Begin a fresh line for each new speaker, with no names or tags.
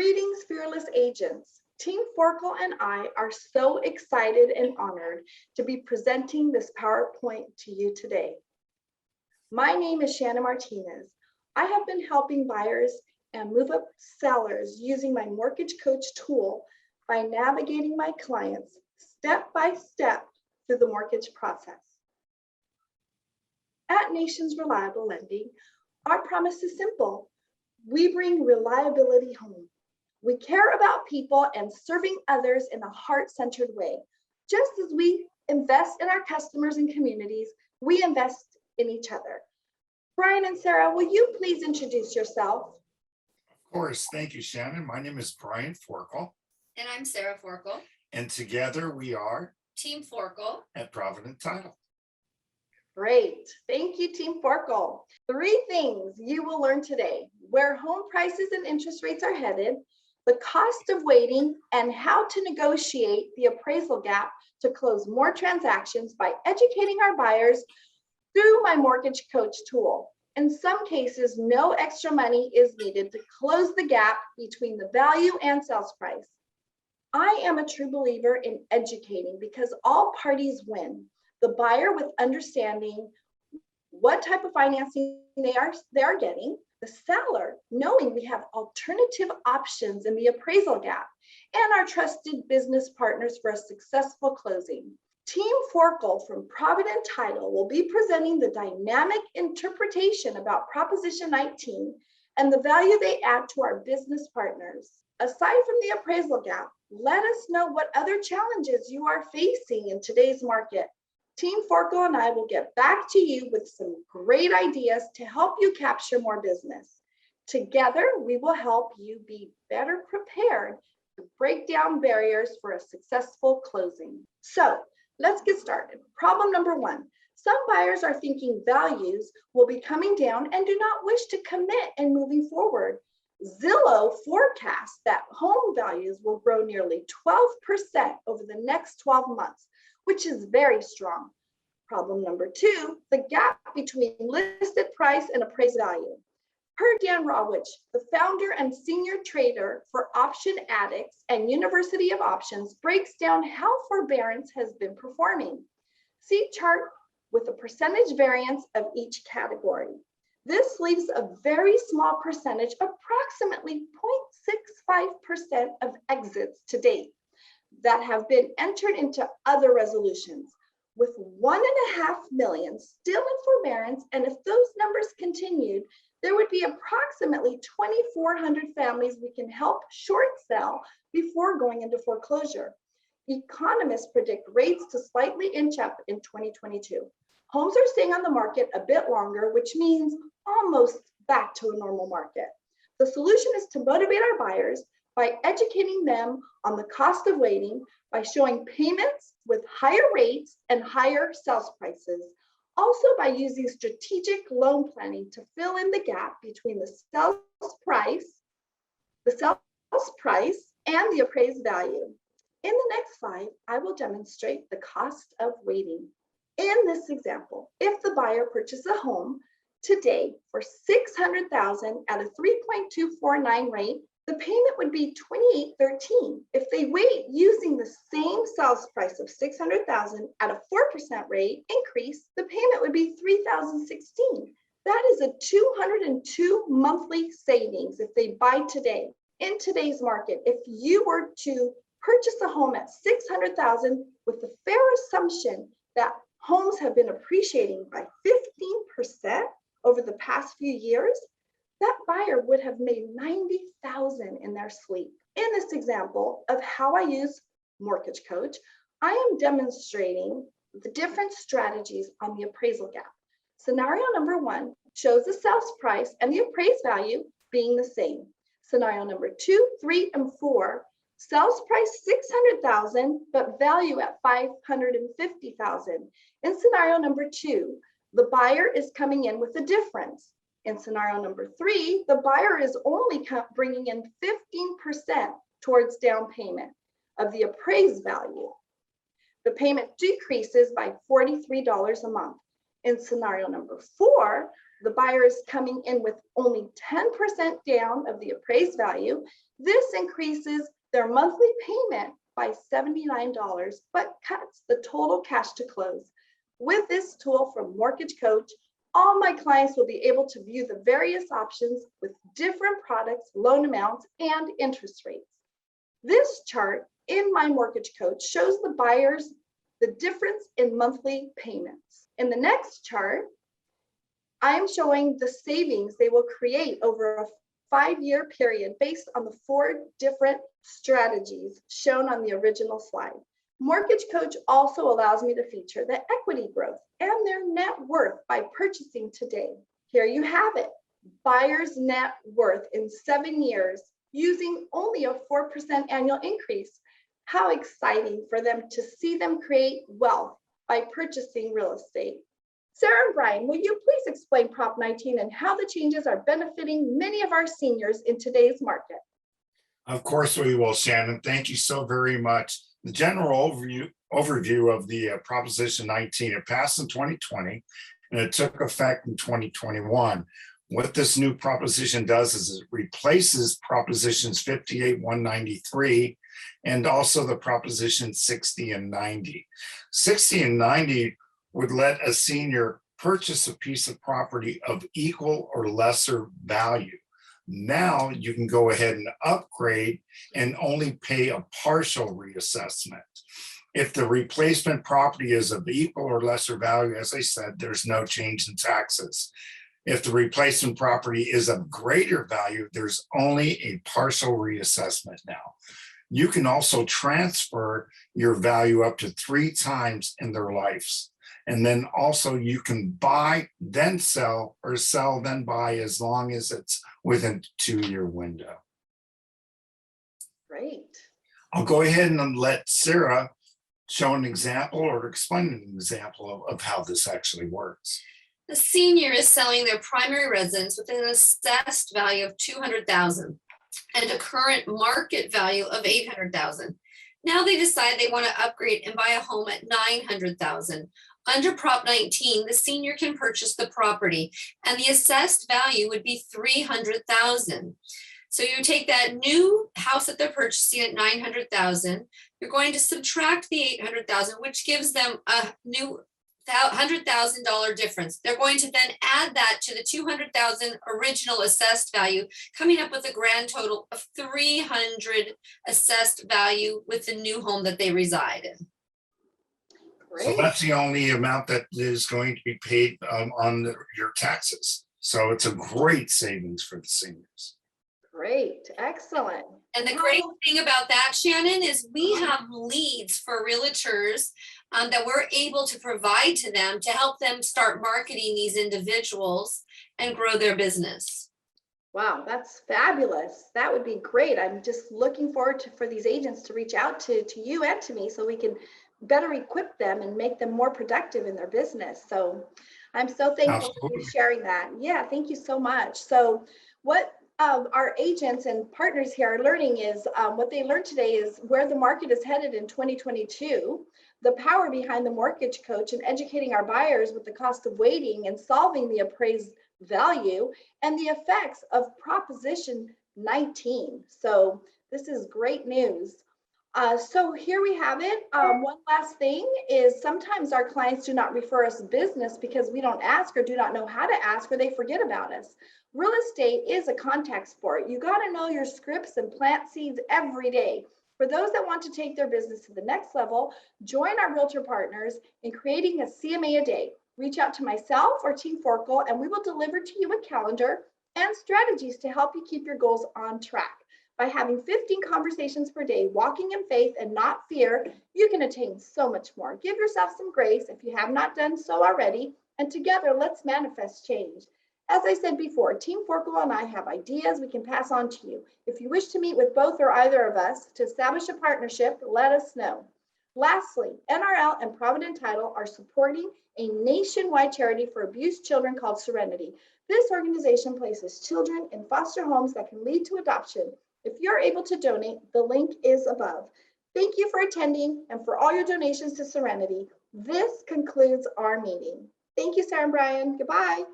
Greetings, fearless agents. Team Forkle and I are so excited and honored to be presenting this PowerPoint to you today. My name is Shannon Martinez. I have been helping buyers and move-up sellers using my mortgage coach tool by navigating my clients step by step through the mortgage process. At Nation's Reliable Lending, our promise is simple. We bring reliability home. We care about people and serving others in a heart-centered way. Just as we invest in our customers and communities, we invest in each other. Brian and Sarah, will you please introduce yourself?
Of course. Thank you, Shannon. My name is Brian Forkle.
And I'm Sarah Forkle.
And together we are
Team Forkle
at Provident Title.
Great. Thank you, Team Forkle. 3 things you will learn today: where home prices and interest rates are headed, the cost of waiting, and how to negotiate the appraisal gap to close more transactions by educating our buyers through my mortgage coach tool. In some cases, no extra money is needed to close the gap between the value and sales price. I am a true believer in educating because all parties win. The buyer with understanding what type of financing they are getting, the seller knowing we have alternative options in the appraisal gap, and our trusted business partners for a successful closing. Team Forkle from Provident Title will be presenting the dynamic interpretation about Proposition 19 and the value they add to our business partners. Aside from the appraisal gap, let us know what other challenges you are facing in today's market. Team Forkle and I will get back to you with some great ideas to help you capture more business. Together, we will help you be better prepared to break down barriers for a successful closing. So let's get started. Problem number 1. Some buyers are thinking values will be coming down and do not wish to commit and moving forward. Zillow forecasts that home values will grow nearly 12% over the next 12 months, which is very strong. Problem number 2, the gap between listed price and appraised value. Per Dan Rawich, the founder and senior trader for Option Addicts and University of Options, breaks down how forbearance has been performing. See chart with a percentage variance of each category. This leaves a very small percentage, approximately 0.65% of exits to date, that have been entered into other resolutions, with 1.5 million still in forbearance. And if those numbers continued, there would be approximately 2,400 families we can help short sell before going into foreclosure. Economists predict rates to slightly inch up in 2022. Homes are staying on the market a bit longer, which means almost back to a normal market. The solution is to motivate our buyers by educating them on the cost of waiting, by showing payments with higher rates and higher sales prices. Also by using strategic loan planning to fill in the gap between the sales price and the appraised value. In the next slide, I will demonstrate the cost of waiting. In this example, if the buyer purchases a home today for $600,000 at a 3.249 rate, the payment would be $2,813. If they wait using the same sales price of $600,000 at a 4% rate increase, the payment would be $3,016. That is a $202 monthly savings if they buy today. In today's market, if you were to purchase a home at $600,000 with the fair assumption that homes have been appreciating by 15% over the past few years, that buyer would have made $90,000 in their sleep. In this example of how I use Mortgage Coach, I am demonstrating the different strategies on the appraisal gap. Scenario number 1 shows the sales price and the appraised value being the same. Scenario number 2, 3, and 4, sales price $600,000, but value at $550,000. In scenario number 2, the buyer is coming in with a difference. In scenario number 3, the buyer is only bringing in 15% towards down payment of the appraised value. The payment decreases by $43 a month. In scenario number 4, the buyer is coming in with only 10% down of the appraised value. This increases their monthly payment by $79, but cuts the total cash to close. With this tool from Mortgage Coach, all my clients will be able to view the various options with different products, loan amounts, and interest rates. This chart in my Mortgage Coach shows the buyers the difference in monthly payments. In the next chart, I am showing the savings they will create over a 5-year period based on the 4 different strategies shown on the original slide. Mortgage Coach also allows me to feature the equity growth and their net worth by purchasing today. Here you have it, buyer's net worth in 7 years using only a 4% annual increase. How exciting for them to see them create wealth by purchasing real estate. Sarah and Brian, will you please explain Prop 19 and how the changes are benefiting many of our seniors in today's market?
Of course we will, Shannon. Thank you so very much. The general overview of the Proposition 19, it passed in 2020 and it took effect in 2021. What this new proposition does is it replaces Propositions 58, 193, and also the Proposition 60 and 90. 60 and 90 would let a senior purchase a piece of property of equal or lesser value. Now you can go ahead and upgrade and only pay a partial reassessment. If the replacement property is of equal or lesser value, as I said, there's no change in taxes. If the replacement property is of greater value, there's only a partial reassessment now. You can also transfer your value up to 3 times in their lives. And then also you can buy, then sell, or sell, then buy, as long as it's within a 2-year window.
Great.
I'll go ahead and let Sarah show an example or explain an example of how this actually works.
The senior is selling their primary residence with an assessed value of $200,000 and a current market value of $800,000. Now they decide they want to upgrade and buy a home at $900,000. Under Prop 19, the senior can purchase the property and the assessed value would be $300,000. So you take that new house that they're purchasing at $900,000, you're going to subtract the $800,000, which gives them a new $100,000 difference. They're going to then add that to the $200,000 original assessed value, coming up with a grand total of $300,000 assessed value with the new home that they reside in.
Great.
So that's the only amount that is going to be paid on your taxes. So it's a great savings for the seniors.
Great, excellent.
And the great thing about that, Shannon, is we have leads for realtors that we're able to provide to them to help them start marketing these individuals and grow their business.
Wow, that's fabulous. That would be great. I'm just looking forward for these agents to reach out to you and to me so we can better equip them and make them more productive in their business. So I'm so thankful for you sharing that. Yeah, thank you so much. So what our agents and partners here are learning is what they learned today is where the market is headed in 2022, the power behind the Mortgage Coach and educating our buyers with the cost of waiting and solving the appraised value and the effects of Proposition 19. So this is great news. So here we have it. One last thing is sometimes our clients do not refer us business because we don't ask or do not know how to ask or they forget about us. Real estate is a contact sport. You got to know your scripts and plant seeds every day. For those that want to take their business to the next level, join our realtor partners in creating a CMA a day. Reach out to myself or Team Forkel and we will deliver to you a calendar and strategies to help you keep your goals on track. By having 15 conversations per day, walking in faith and not fear, you can attain so much more. Give yourself some grace if you have not done so already, and together let's manifest change. As I said before, Team Forkel and I have ideas we can pass on to you. If you wish to meet with both or either of us to establish a partnership, let us know. Lastly, NRL and Provident Title are supporting a nationwide charity for abused children called Serenity. This organization places children in foster homes that can lead to adoption. If you're able to donate, the link is above. Thank you for attending and for all your donations to Serenity. This concludes our meeting. Thank you, Sarah and Brian. Goodbye.